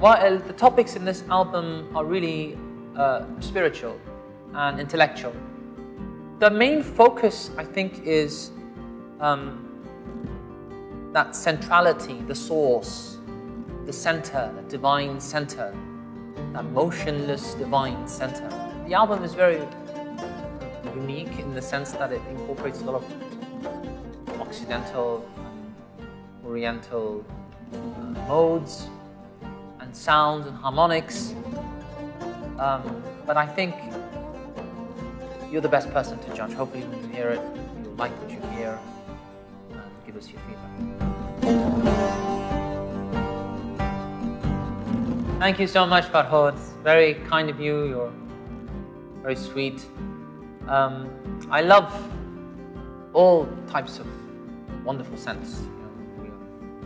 while the topics in this album are really spiritual and intellectual, the main focus, I think, is that centrality, the source, the center, the divine center, that motionless divine center. The album is very unique in the sense that it incorporates a lot of Occidental and Oriental modes and sounds and harmonics. But I think you're the best person to judge. Hopefully when you hear it, you'll like what you hear and give us your feedback. Thank you so much, Farhod. It's very kind of you. You're very sweet. I love all types of wonderful scents.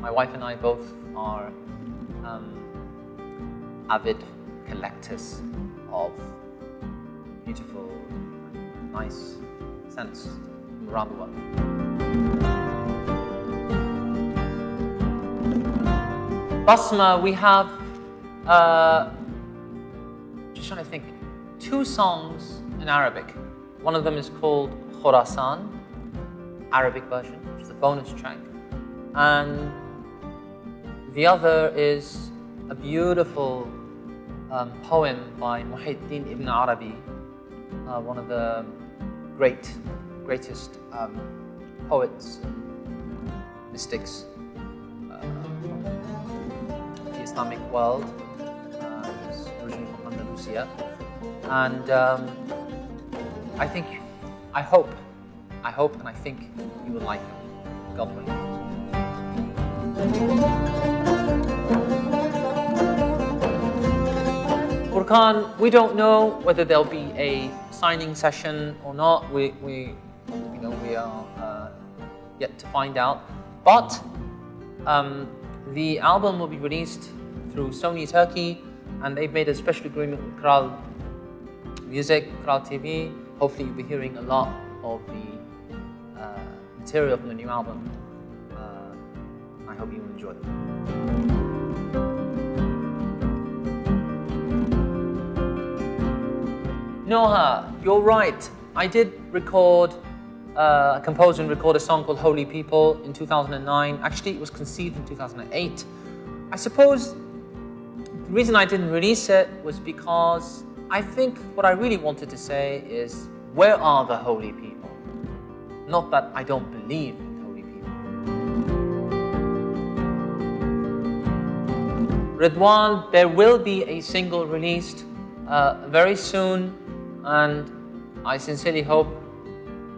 My wife and I both are avid collectors of beautiful, nice scents from around the world. Basma, we have, just trying to think, 2 songs in Arabic. One of them is called Khorasan, Arabic version, which is a bonus track. And the other is a beautiful poem by Muhyiddin ibn Arabi, one of the greatest poets, mystics from the Islamic world. He's originally from Andalusia. And I hope and I think you will like him. God willing. Furqan, we don't know whether there'll be a signing session or not. We are yet to find out. But the album will be released through Sony Turkey, and they've made a special agreement with Kral Music, Kral TV. Hopefully you'll be hearing a lot of the material from the new album. I hope you will enjoy it. Noha, you're right. I did compose and record a song called Holy People in 2009. Actually, it was conceived in 2008. I suppose the reason I didn't release it was because I think what I really wanted to say is, where are the holy people? Not that I don't believe in holy people. Ridwan, there will be a single released very soon, and I sincerely hope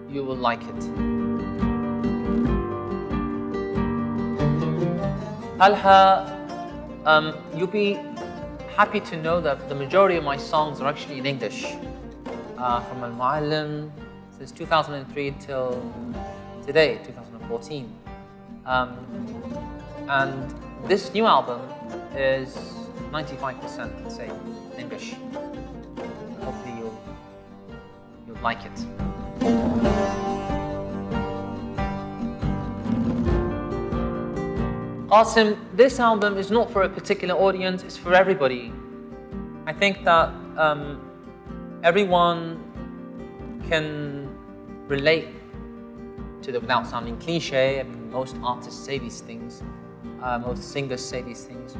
you will like it. Talha, you'll be happy to know that the majority of my songs are actually in English. From Al-Muallim since 2003 till today, 2014. And this new album is 95%, let's say, English. Hopefully you'll like it. Qasim, this album is not for a particular audience, it's for everybody. I think that everyone can relate to it without sounding cliche. I mean, most artists say these things, most singers say these things.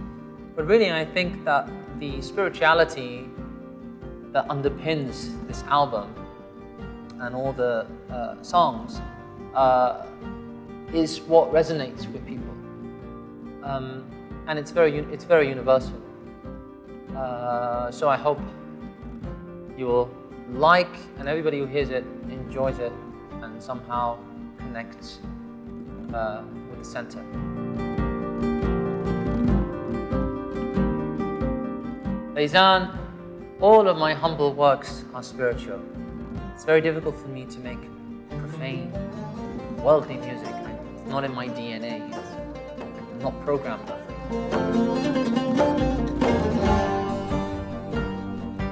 But really, I think that the spirituality that underpins this album and all the songs is what resonates with people. And it's very universal. So I hope you will like, and everybody who hears it enjoys it and somehow connects with the center. Faizan, all of my humble works are spiritual. It's very difficult for me to make profane, worldly music. It's not in my DNA. I'm not programmed that way.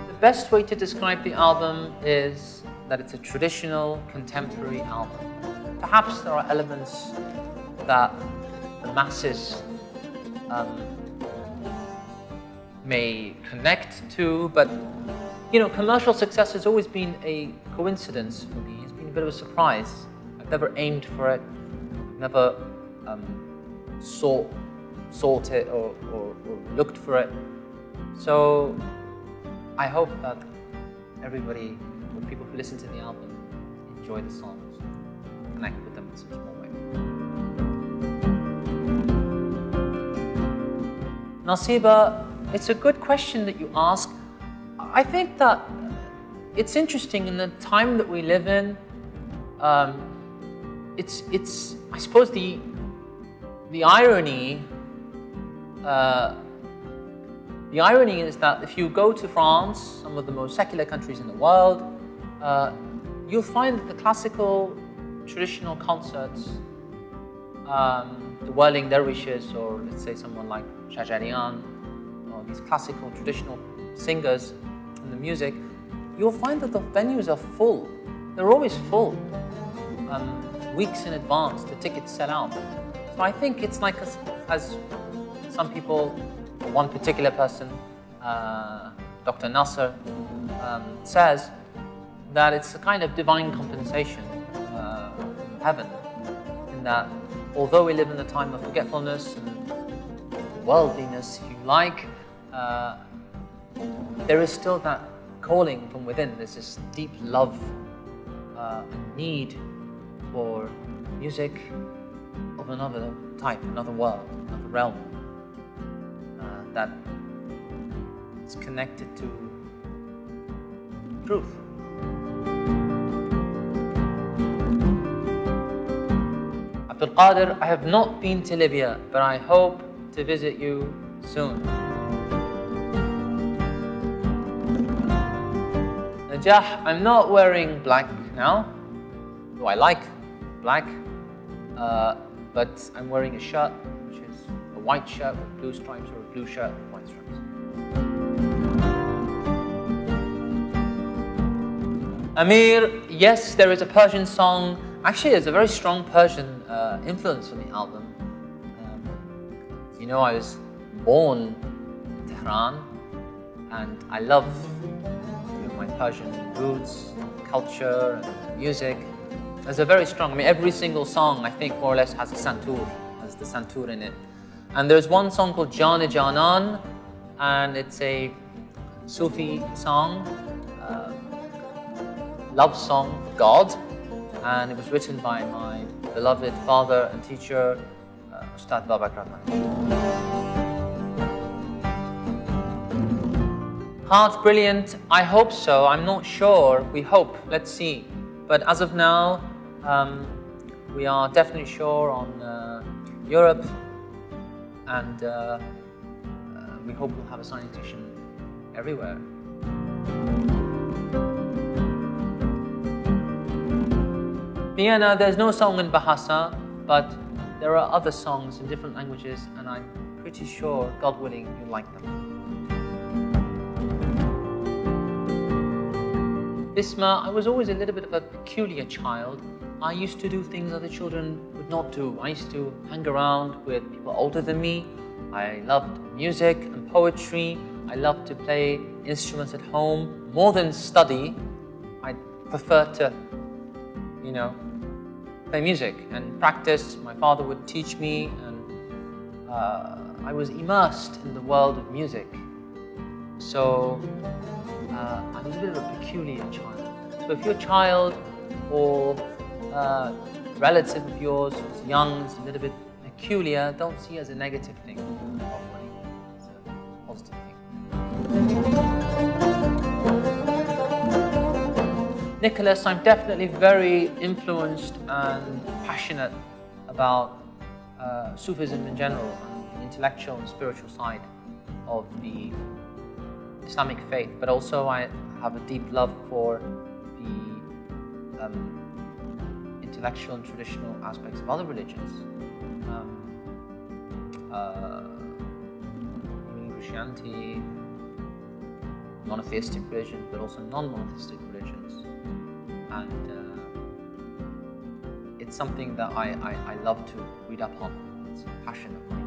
The best way to describe the album is that it's a traditional, contemporary album. Perhaps there are elements that the masses may connect to, but you know, commercial success has always been a coincidence for me. It's been a bit of a surprise. I've never aimed for it, never sought it or looked for it. So I hope that everybody, or people who listen to the album, enjoy the songs, connect with them in some small way. Nasiba, it's a good question that you ask. I think that it's interesting in the time that we live in. It's I suppose the irony. The irony is that if you go to France, some of the most secular countries in the world, you'll find that the classical, traditional concerts, the whirling dervishes, or let's say someone like Shajarian, or these classical, traditional singers in the music, you'll find that the venues are full. They're always full, weeks in advance. The tickets sell out. So I think it's like, as some people, one particular person, Dr. Nasser, says that it's a kind of divine compensation from heaven, in that although we live in a time of forgetfulness and worldliness, if you like, there is still that calling from within. There's this deep love and need for music of another type, another world, another realm, that is connected to truth. Abdul Qadir, I have not been to Libya, but I hope to visit you soon. Najah, I'm not wearing black now, though I like black, but I'm wearing a shirt, which is a white shirt with blue stripes, or a blue shirt with white stripes. Amir, yes, there is a Persian song. Actually, there's a very strong Persian influence on the album. You know, I was born in Tehran, and I love my Persian roots, culture, and music. There's a very strong, I mean, every single song, I think, more or less has a santur, has the santur in it. And there's one song called Jan-e Janan, and it's a Sufi song, love song for God, and it was written by my beloved father and teacher, Ustad Babak Rahman. Heart's brilliant. I hope so. I'm not sure. We hope. Let's see. But as of now, we are definitely sure on Europe, and we hope we'll have a signing session everywhere. Vienna, there's no song in Bahasa, but there are other songs in different languages, and I'm pretty sure, God willing, you'll like them. Bisma, I was always a little bit of a peculiar child. I used to do things other children would not do. I used to hang around with people older than me. I loved music and poetry. I loved to play instruments at home. More than study, I prefer to, you know, play music and practice. My father would teach me, and I was immersed in the world of music. So I was a bit of a peculiar child. So if your child or relative of yours who's young is a little bit peculiar, don't see it as a negative thing. It's a positive thing. Nicholas, I'm definitely very influenced and passionate about Sufism in general, and the intellectual and spiritual side of the Islamic faith, but also I have a deep love for the intellectual and traditional aspects of other religions, Christianity, monotheistic religions, but also non-monotheistic religions. And it's something that I love to read up on. It's a passion of mine.